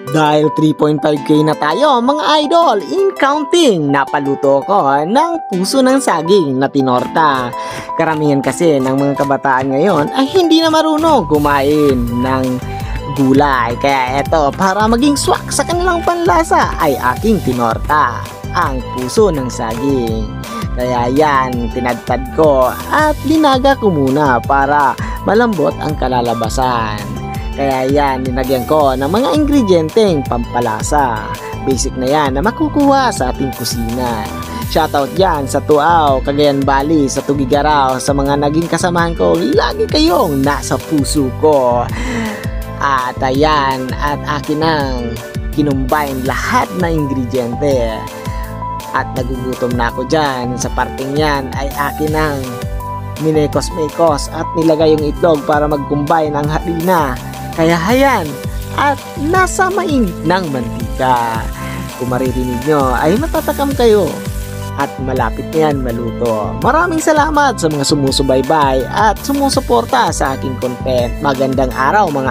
Dahil 3.5k na tayo mga idol, in counting, napaluto ko ng puso ng saging na tinorta. Karamihan kasi ng mga kabataan ngayon ay hindi na marunong kumain ng gulay. Kaya eto, para maging swak sa kanilang panlasa ay aking tinorta ang puso ng saging. Kaya yan, tinadtad ko at linaga ko muna para malambot ang kalalabasan. Kaya yan, ninagyan ko ng mga ingredienteng pampalasa. Basic na yan na makukuha sa ating kusina. Shoutout yan sa Tuaw, Cagayan Valley, sa Tugigaraw, sa mga naging kasamahan ko. Lagi kayong nasa puso ko. At ayan, at akin ang kinumbine lahat na ingrediente. At nagugutom na ako dyan. Sa parting yan ay akin ang minekos-mekos at nilagay yung itlog para mag-combine ang harina. Kaya hayan, at nasa mainit ng mantika. Kung maririnig nyo ay matatakam kayo at malapit na yan maluto. Maraming salamat sa mga sumusubaybay at sumusuporta sa aking content. Magandang araw mga